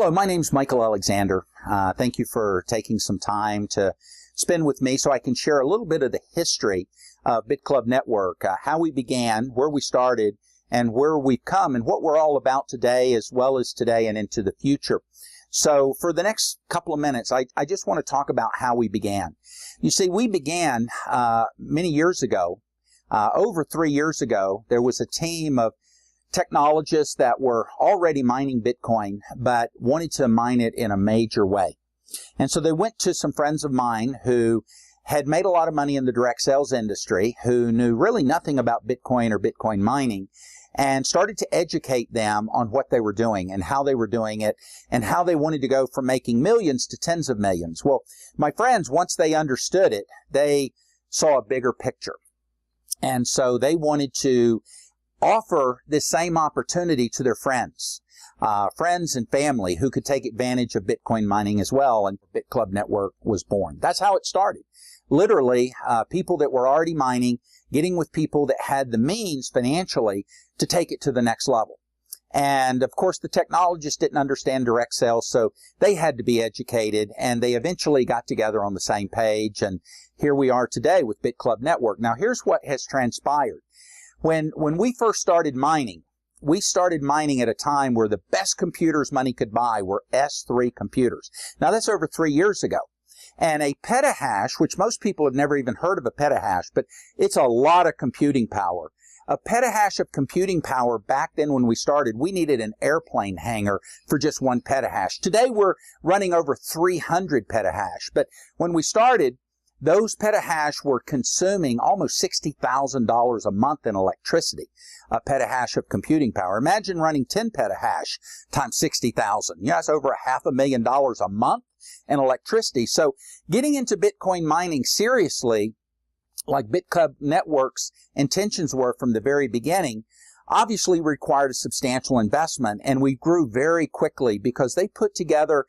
Hello, my name's Michael Alexander. Thank you for taking some time to spend with me so I can share a little bit of the history of Bitclub Network, how we began, where we started, and where we've come, and what we're all about today, as well as today and into the future. So for the next couple of minutes, I just want to talk about how we began. You see, we began many years ago. Over 3 years ago, there was a team of technologists that were already mining Bitcoin, but wanted to mine it in a major way. And so they went to some friends of mine who had made a lot of money in the direct sales industry, who knew really nothing about Bitcoin or Bitcoin mining, and started to educate them on what they were doing and how they were doing it and how they wanted to go from making millions to tens of millions. Well, my friends, once they understood it, they saw a bigger picture. And so they wanted to offer this same opportunity to their friends and family who could take advantage of Bitcoin mining as well, and the Bitclub Network was born. That's how it started. Literally, people that were already mining, getting with people that had the means financially to take it to the next level. And of course, the technologists didn't understand direct sales, so they had to be educated, and they eventually got together on the same page, and here we are today with Bitclub Network. Now, here's what has transpired. When we first started mining, we started mining at a time where the best computers money could buy were S3 computers. Now, that's over 3 years ago. And a petahash, which most people have never even heard of a petahash, but it's a lot of computing power. A petahash of computing power back then when we started, we needed an airplane hangar for just one petahash. Today, we're running over 300 petahash. But when we started, those petahash were consuming almost $60,000 a month in electricity, a petahash of computing power. Imagine running 10 petahash times 60,000. Yeah, that's over $500,000 a month in electricity. So getting into Bitcoin mining seriously, like Bitclub Network's intentions were from the very beginning, obviously required a substantial investment, and we grew very quickly because they put together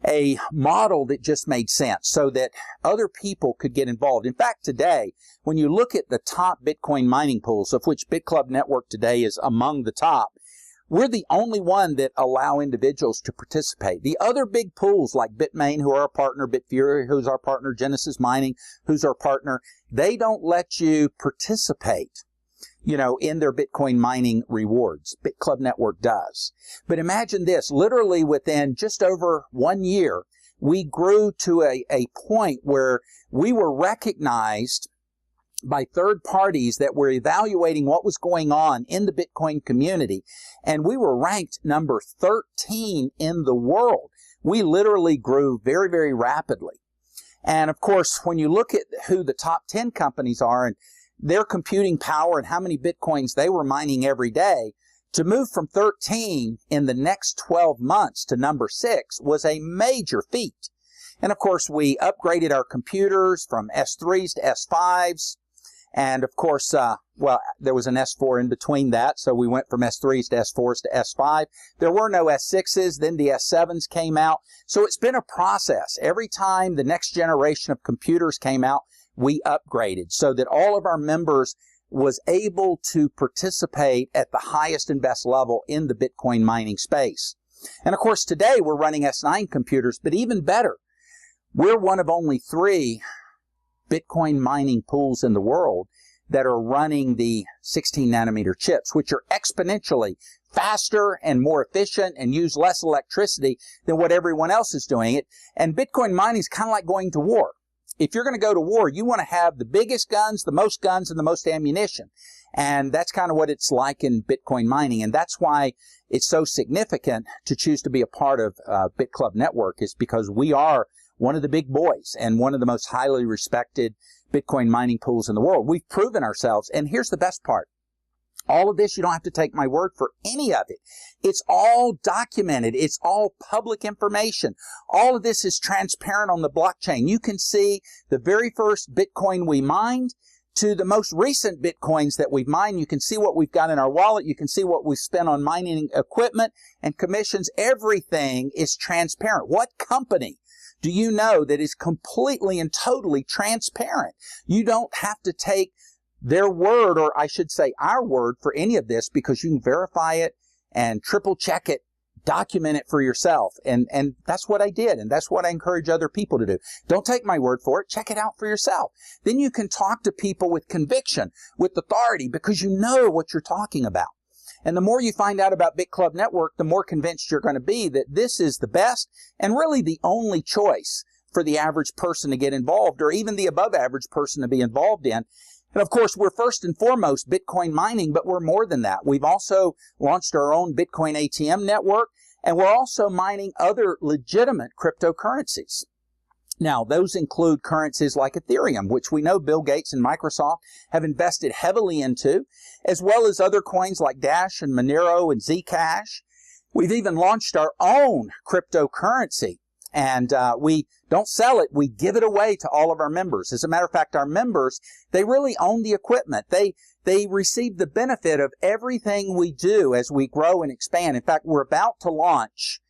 a model that just made sense so that other people could get involved. In fact, today, when you look at the top Bitcoin mining pools, of which Bitclub Network today is among the top, we're the only one that allow individuals to participate. The other big pools like Bitmain, who are our partner, Bitfury, who's our partner, Genesis Mining, who's our partner, they don't let you participate, in their Bitcoin mining rewards. Bitclub Network does. But imagine this, literally within just over 1 year, we grew to a point where we were recognized by third parties that were evaluating what was going on in the Bitcoin community, and we were ranked number 13 in the world. We literally grew very, very rapidly. And of course, when you look at who the top 10 companies are and their computing power and how many Bitcoins they were mining every day, to move from 13 in the next 12 months to number 6 was a major feat. And of course, we upgraded our computers from S3s to S5s. And of course, there was an S4 in between that, so we went from S3s to S4s to S5. There were no S6s, then the S7s came out. So it's been a process. Every time the next generation of computers came out, we upgraded so that all of our members was able to participate at the highest and best level in the Bitcoin mining space. And of course, today we're running S9 computers, but even better, we're one of only 3 Bitcoin mining pools in the world that are running the 16 nanometer chips, which are exponentially faster and more efficient and use less electricity than what everyone else is doing it. And Bitcoin mining is kind of like going to war. If you're going to go to war, you want to have the biggest guns, and the most ammunition. And that's kind of what it's like in Bitcoin mining. And that's why it's so significant to choose to be a part of Bitclub Network, is because we are one of the big boys and one of the most highly respected Bitcoin mining pools in the world. We've proven ourselves. And here's the best part. All of this, you don't have to take my word for any of it. It's all documented. It's all public information. All of this is transparent on the blockchain. You can see the very first Bitcoin we mined to the most recent Bitcoins that we've mined. You can see what we've got in our wallet. You can see what we've spent on mining equipment and commissions. Everything is transparent. What company do you know that is completely and totally transparent? You don't have to take their word, or I should say our word, for any of this, because you can verify it and triple check it Document it for yourself. And that's what I did. And that's what I encourage other people to do. Don't take my word for it. Check it out for yourself. Then you can talk to people with conviction, with authority, because you know what you're talking about. And the more you find out about Bitclub Network, the more convinced you're going to be that this is the best and really the only choice for the average person to get involved, or even the above average person to be involved in. And of course, we're first and foremost Bitcoin mining, but we're more than that. We've also launched our own Bitcoin ATM network, and we're also mining other legitimate cryptocurrencies. Now, those include currencies like Ethereum, which we know Bill Gates and Microsoft have invested heavily into, as well as other coins like Dash and Monero and Zcash. We've even launched our own cryptocurrency, and we don't sell it. We give it away to all of our members. As a matter of fact, our members, they really own the equipment. They receive the benefit of everything we do as we grow and expand. In fact, we're about to launch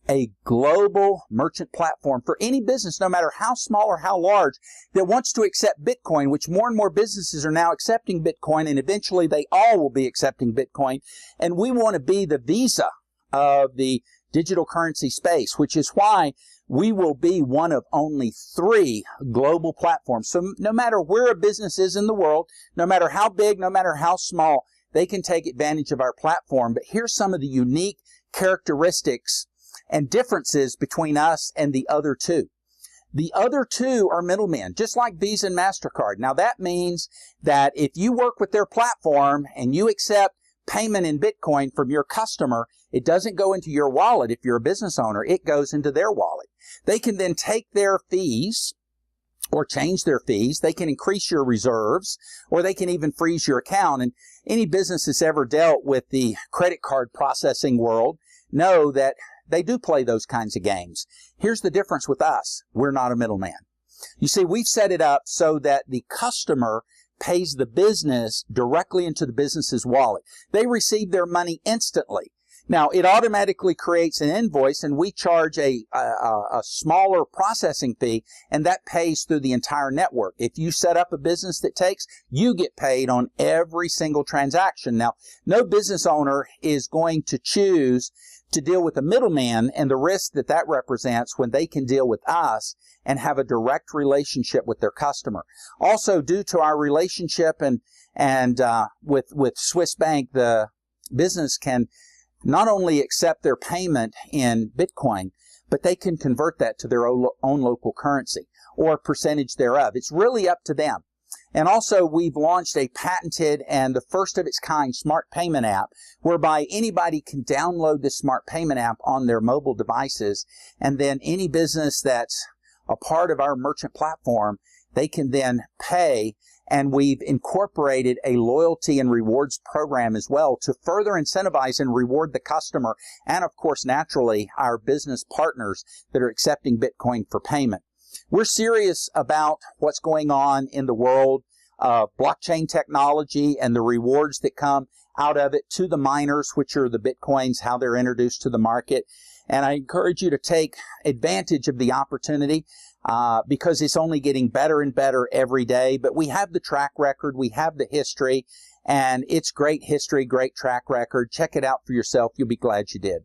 a global merchant platform for any business, no matter how small or how large, that wants to accept Bitcoin, which more and more businesses are now accepting Bitcoin, and eventually they all will be accepting Bitcoin. And we want to be the Visa of the digital currency space, which is why we will be one of only 3 global platforms. So no matter where a business is in the world, no matter how big, no matter how small, they can take advantage of our platform. But here's some of the unique characteristics and differences between us and the other 2. The other 2 are middlemen, just like Visa and MasterCard. Now that means that if you work with their platform and you accept payment in Bitcoin from your customer, it doesn't go into your wallet if you're a business owner. It goes into their wallet. They can then take their fees or change their fees. They can increase your reserves, or they can even freeze your account. And any business that's ever dealt with the credit card processing world know that they do play those kinds of games. Here's the difference with us. We're not a middleman. You see, we've set it up so that the customer pays the business directly into the business's wallet. They receive their money instantly. Now, it automatically creates an invoice, and we charge a smaller processing fee, and that pays through the entire network. If you set up a business that takes, you get paid on every single transaction. Now, no business owner is going to choose to deal with a middleman and the risk that that represents when they can deal with us and have a direct relationship with their customer. Also, due to our relationship and with Swiss Bank, the business can not only accept their payment in Bitcoin, but they can convert that to their own local currency or a percentage thereof. It's really up to them. And also, we've launched a patented and the first of its kind smart payment app whereby anybody can download this smart payment app on their mobile devices, and then any business that's a part of our merchant platform, they can then pay. And we've incorporated a loyalty and rewards program as well to further incentivize and reward the customer and, of course, naturally, our business partners that are accepting Bitcoin for payment. We're serious about what's going on in the world of blockchain technology and the rewards that come out of it to the miners, which are the Bitcoins, how they're introduced to the market. And I encourage you to take advantage of the opportunity because it's only getting better and better every day. But we have the track record, we have the history, and it's great history, great track record. Check it out for yourself. You'll be glad you did.